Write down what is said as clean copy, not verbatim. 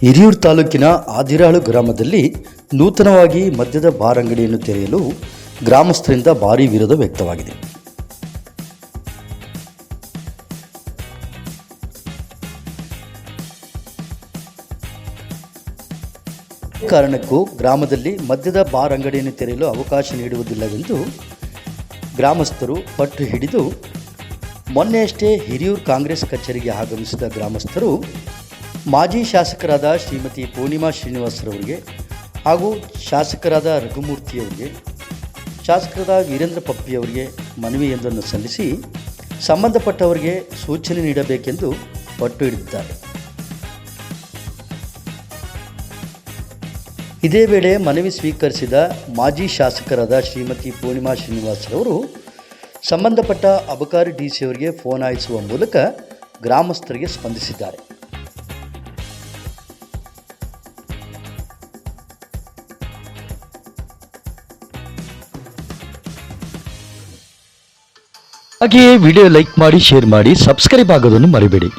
ಹಿರಿಯೂರು ತಾಲೂಕಿನ ಆದಿರಾಳು ಗ್ರಾಮದಲ್ಲಿ ನೂತನವಾಗಿ ಮದ್ಯದ ಬಾರ್ ಅಂಗಡಿಯನ್ನು ತೆರೆಯಲು ಗ್ರಾಮಸ್ಥರಿಂದ ಭಾರೀ ವಿರೋಧ ವ್ಯಕ್ತವಾಗಿದೆ. ಕಾರಣಕ್ಕೂ ಗ್ರಾಮದಲ್ಲಿ ಮದ್ಯದ ಬಾರ್ ಅಂಗಡಿಯನ್ನು ತೆರೆಯಲು ಅವಕಾಶ ನೀಡುವುದಿಲ್ಲವೆಂದು ಗ್ರಾಮಸ್ಥರು ಪಟ್ಟು ಹಿಡಿದು ಮೊನ್ನೆಯಷ್ಟೇ ಹಿರಿಯೂರು ಕಾಂಗ್ರೆಸ್ ಕಚೇರಿಗೆ ಆಗಮಿಸಿದ ಗ್ರಾಮಸ್ಥರು ಮಾಜಿ ಶಾಸಕರಾದ ಶ್ರೀಮತಿ ಪೂರ್ಣಿಮಾ ಶ್ರೀನಿವಾಸರವರಿಗೆ ಹಾಗೂ ಶಾಸಕರಾದ ರಘುಮೂರ್ತಿಯವರಿಗೆ, ಶಾಸಕರಾದ ವೀರೇಂದ್ರ ಪಪ್ಪಿಯವರಿಗೆ ಮನವಿಯೊಂದನ್ನು ಸಲ್ಲಿಸಿ ಸಂಬಂಧಪಟ್ಟವರಿಗೆ ಸೂಚನೆ ನೀಡಬೇಕೆಂದು ಪಟ್ಟು ಹಿಡಿದಿದ್ದಾರೆ. ಇದೇ ವೇಳೆ ಮನವಿ ಸ್ವೀಕರಿಸಿದ ಮಾಜಿ ಶಾಸಕರಾದ ಶ್ರೀಮತಿ ಪೂರ್ಣಿಮಾ ಶ್ರೀನಿವಾಸರವರು ಸಂಬಂಧಪಟ್ಟ ಅಬಕಾರಿ ಡಿಸಿ ಅವರಿಗೆ ಫೋನ್ ಹಾಯಿಸುವ ಮೂಲಕ ಗ್ರಾಮಸ್ಥರಿಗೆ ಸ್ಪಂದಿಸಿದ್ದಾರೆ. ಹಾಗೆಯೇ ವಿಡಿಯೋ ಲೈಕ್ ಮಾಡಿ, ಶೇರ್ ಮಾಡಿ, ಸಬ್ಸ್ಕ್ರೈಬ್ ಆಗೋದನ್ನು ಮರಿಬೇಡಿ.